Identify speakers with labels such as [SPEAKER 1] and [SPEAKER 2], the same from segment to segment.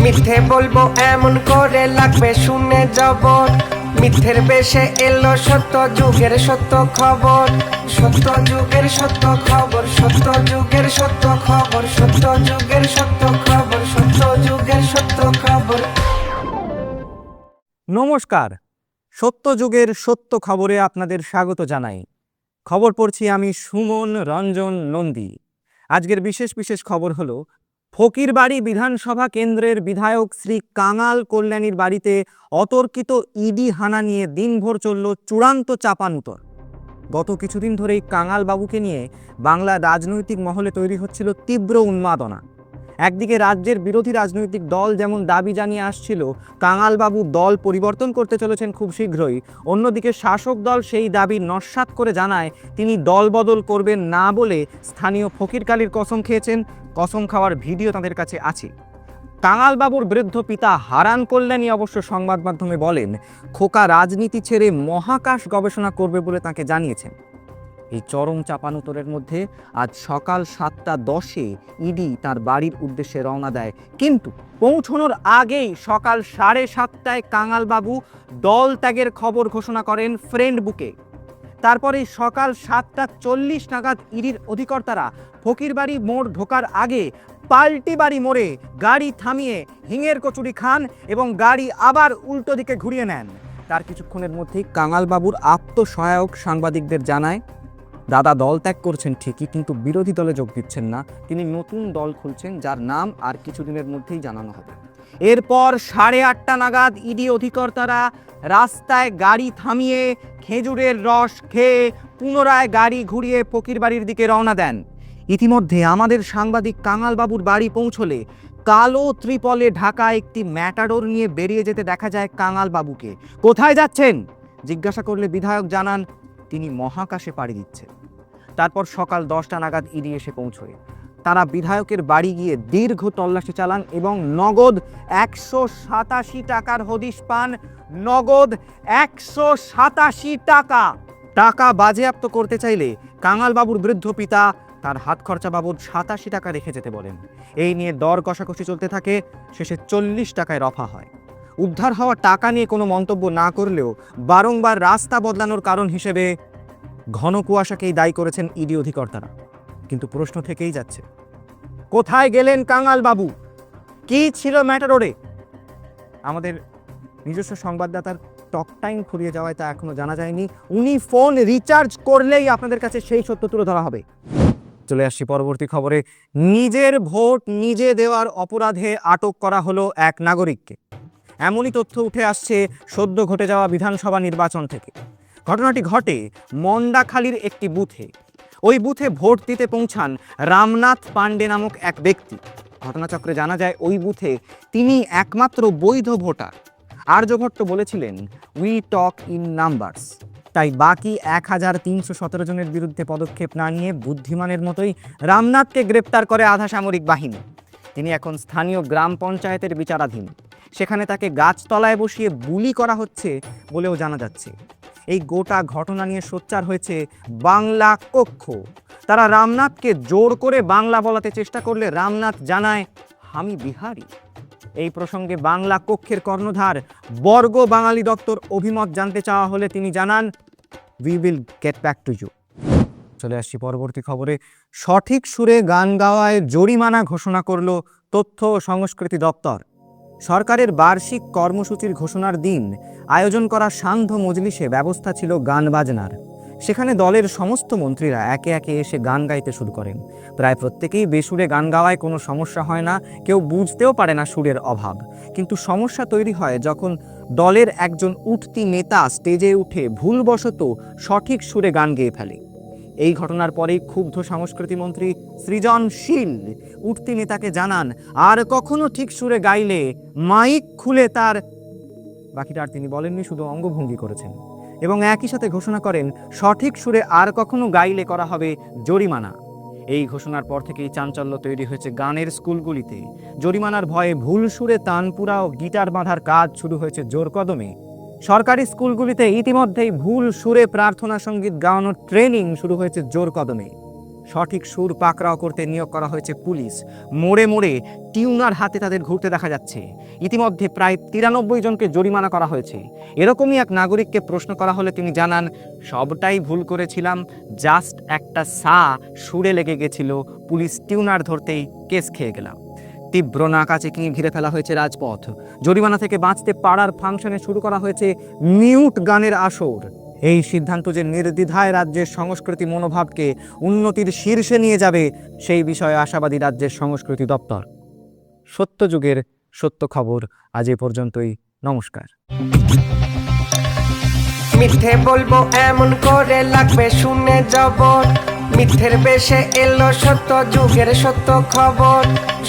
[SPEAKER 1] মিথ্যে বলবো এমন করে লাগবে শুনে জবর, মিথ্যের বেশে এলো সত্য যুগের সত্য খবর, সত্য যুগের সত্য খবর, সত্য যুগের সত্য খবর, সত্য যুগের সত্য খবর, সত্য যুগের সত্য খবর।
[SPEAKER 2] নমস্কার, সত্য যুগের সত্য খবরে আপনাদের স্বাগত জানাই। খবর পড়ছি আমি সুমন রঞ্জন নন্দী। আজকের বিশেষ খবর হলো, ফকিরবাড়ি বিধানসভা কেন্দ্রের বিধায়ক শ্রী কাঙাল কল্যাণীর বাড়িতে অতর্কিত ইডি হানা নিয়ে দিনভর চলল চূড়ান্ত চাপানুতর। গত কিছুদিন ধরেই কাঙাল বাবুকে নিয়ে বাংলা রাজনৈতিক মহলে তৈরি হচ্ছিল তীব্র উন্মাদনা। একদিকে রাজ্যের বিরোধী রাজনৈতিক দল যেমন দাবি জানিয়ে আসছিল কাঙালবাবু দল পরিবর্তন করতে চলেছেন খুব শীঘ্রই, অন্যদিকে শাসক দল সেই দাবি নস্যাৎ করে জানায় তিনি দল বদল করবেন না বলে স্থানীয় ফকিরকালীর কসম খেয়েছেন। কসম খাওয়ার ভিডিও তাদের কাছে আছে। কাঙালবাবুর বৃদ্ধ পিতা হারান কল্যাণী অবশ্য সংবাদ মাধ্যমে বলেন, খোকা রাজনীতি ছেড়ে মহাকাশ গবেষণা করবে বলে তাকে জানিয়েছেন। এই চরম চাপানুতরের মধ্যে আজ সকাল 7:10 ইডি তার বাড়ির উদ্দেশ্যে রওনা দেয়, কিন্তু পৌঁছানোর আগেই সকাল 7:30 কাঙালবাবু দল ত্যাগের খবর ঘোষণা করেন ফ্রেন্ড বুকে। তারপরে সকাল 7:40 নাগাদ ইডির অধিকর্তারা ফকিরবাড়ি মোড় ঢোকার আগে পাল্টি বাড়ি মোড়ে গাড়ি থামিয়ে হিঙের কচুরি খান এবং গাড়ি আবার উল্টো দিকে ঘুরিয়ে নেন। তার কিছুক্ষণের মধ্যেই কাঙালবাবুর আত্মসহায়ক সাংবাদিকদের জানায়, দাদা দল ত্যাগ করছেন ঠিকই, কিন্তু বিরোধী দলে যোগ দিচ্ছেন না, তিনি নতুন দল খুলছেন যার নাম আর কিছুদিনের মধ্যেই জানানো হবে। এরপর 8:30 নাগাদ ইডি অধিকর্তারা রাস্তায় গাড়ি থামিয়ে খেজুরের রস খেয়ে পুনরায় গাড়ি ঘুরিয়ে ফকিরবাড়ির দিকে রওনা দেন। ইতিমধ্যে আমাদের সাংবাদিক কাঙালবাবুর বাড়ি পৌঁছলে কালো ত্রিপলে ঢাকা একটি ম্যাটাডোর নিয়ে বেরিয়ে যেতে দেখা যায় কাঙালবাবুকে। কোথায় যাচ্ছেন জিজ্ঞাসা করলে বিধায়ক জানান তিনি মহাকাশে পাড়ি দিচ্ছেন। তারপর সকাল 10টা নাগাদ ইডি এসে পৌঁছয়। তারা বিধায়কের বাড়ি গিয়ে দীর্ঘ তল্লাশি চালান এবং নগদ 187 টাকার হদিশ পান। নগদ 187 টাকা। টাকা বাজেয়াপ্ত করতে চাইলে কাঙালবাবুর বৃদ্ধ পিতা তার হাত খরচা বাবদ 87 টাকা রেখে যেতে বলেন। এই নিয়ে দর কষাকষি চলতে থাকে, শেষে 40 টাকায় রফা হয়। উদ্ধার হওয়া টাকা নিয়ে কোনো মন্তব্য না করলেও বারংবার রাস্তা বদলানোর কারণ হিসেবে ঘন কুয়াশাকেই দায়ী করেছেন ইডি অধিকর্তারা। কিন্তু প্রশ্ন থেকেই যাচ্ছে, কোথায় গেলেন কাঙালবাবু? কি ছিল ম্যাটাডোরে? আমাদের নিজস্ব সংবাদদাতার টক টাইম ফুরিয়ে যাওয়ায় তা এখনো জানা যায়নি। উনি ফোন রিচার্জ করলেই আপনাদের কাছে সেই সত্য তুলে ধরা হবে। চলে আসছি পরবর্তী খবরে। নিজের ভোট নিজে দেওয়ার অপরাধে আটক করা হলো এক নাগরিককে। এমনই তথ্য উঠে আসছে সদ্য ঘটে যাওয়া বিধানসভা নির্বাচন থেকে। ঘটনাটি ঘটে মন্দাখালীর একটি বুথে। ওই বুথে ভোট দিতে পৌঁছান রামনাথ পাণ্ডে নামক এক ব্যক্তি। ঘটনাচক্রে জানা যায় ওই বুথে তিনি একমাত্র বৈধ ভোটার। আর্যভট্ট বলেছিলেন, উই টক ইন নাম্বারস। তাই বাকি 1317 জনের বিরুদ্ধে পদক্ষেপ না নিয়ে বুদ্ধিমানের মতোই রামনাথকে গ্রেপ্তার করে আধা সামরিক বাহিনী। তিনি এখন স্থানীয় গ্রাম পঞ্চায়েতের বিচারাধীন। সেখানে তাকে গাছতলায় বসিয়ে বুলি করা হচ্ছে বলেও জানা যাচ্ছে। এই গোটা ঘটনা নিয়ে সোচ্চার হয়েছে বাংলা কক্ষ। তারা রামনাথকে জোর করে বাংলা বলাতে চেষ্টা করলে রামনাথ জানায়, আমি বিহারি। এই প্রসঙ্গে বাংলা কক্ষের কর্ণধার বর্গ বাঙালি দপ্তর অভিমত জানতে চাওয়া হলে তিনি জানান, we will get back to you. চলে আসছি পরবর্তী খবরে। সঠিক সুরে গান গাওয়ায় জরিমানা ঘোষণা করল তথ্য ও সংস্কৃতি দপ্তর। সরকারের বার্ষিক কর্মসূচির ঘোষণার দিন আয়োজন করা সান্ধ্য মজলিসে ব্যবস্থা ছিল গান বাজনার। সেখানে দলের সমস্ত মন্ত্রীরা একে একে এসে গান গাইতে শুরু করেন। প্রায় প্রত্যেকেই বেসুরে গান গাওয়ায় কোনো সমস্যা হয় না, কেউ বুঝতেও পারে না সুরের অভাব। কিন্তু সমস্যা তৈরি হয় যখন দলের একজন উঠতি নেতা স্টেজে উঠে ভুলবশত সঠিক সুরে গান গেয়ে ফেলে। এই ঘটনার পরেই ক্ষুব্ধ সংস্কৃতি মন্ত্রী সৃজনশীল উঠতি নেতাকে জানান, আর কখনো ঠিক সুরে গাইলে মাইক খুলে তার বাকিটা আর তিনি বলেননি, শুধু অঙ্গভঙ্গি করেছেন। এবং একই সাথে ঘোষণা করেন সঠিক সুরে আর কখনো গাইলে করা হবে জরিমানা। এই ঘোষণার পর থেকেই চাঞ্চল্য তৈরি হয়েছে গানের স্কুলগুলিতে। জরিমানার ভয়ে ভুল সুরে তানপুরা ও গিটার বাঁধার কাজ শুরু হয়েছে জোর কদমে। সরকারি স্কুলগুলিতে ইতিমধ্যেই ভুল সুরে প্রার্থনা সঙ্গীত গাওয়ানোর ট্রেনিং শুরু হয়েছে জোর কদমে। সঠিক সুর পাকড়াও করতে নিয়োগ করা হয়েছে পুলিশ। মোড়ে মোড়ে টিউনার হাতে তাদের ঘুরতে দেখা যাচ্ছে। ইতিমধ্যে প্রায় 93 জনকে জরিমানা করা হয়েছে। এরকমই এক নাগরিককে প্রশ্ন করা হলে তিনি জানান, সবটাই ভুল করেছিলাম, জাস্ট একটা সা সুরে লেগে গেছিল, পুলিশ টিউনার ধরতেই কেস খেয়ে গেলাম। তীব্র নাকাচেকিং ঘিরে ফেলা হয়েছে রাজপথ। জরিমানা থেকে বাঁচতে পাড়ার ফাংশনে শুরু করা হয়েছে মিউট গানের আসর। এই সিদ্ধান্ত যে নির্দ্বিধায় রাজ্যের সংস্কৃতি মনোভাবকে উন্নতির শীর্ষে নিয়ে যাবে, সেই বিষয়ে আশাবাদী রাজ্যের সংস্কৃতি দপ্তর। সত্য যুগের সত্য খবর আজ এ পর্যন্তই। নমস্কার।
[SPEAKER 1] মিথ্যে বলবো এমন করে লাগবে শুনে জবর, মিথ্যের বেশে এলো সত্য যুগের সত্য খবর।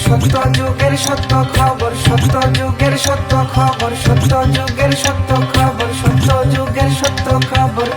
[SPEAKER 1] সত্য যুগের সত্য খবর, সত্য যুগের সত্য খবর, সত্য যুগের সত্য খবর, সত্য যুগের সত্য খবর।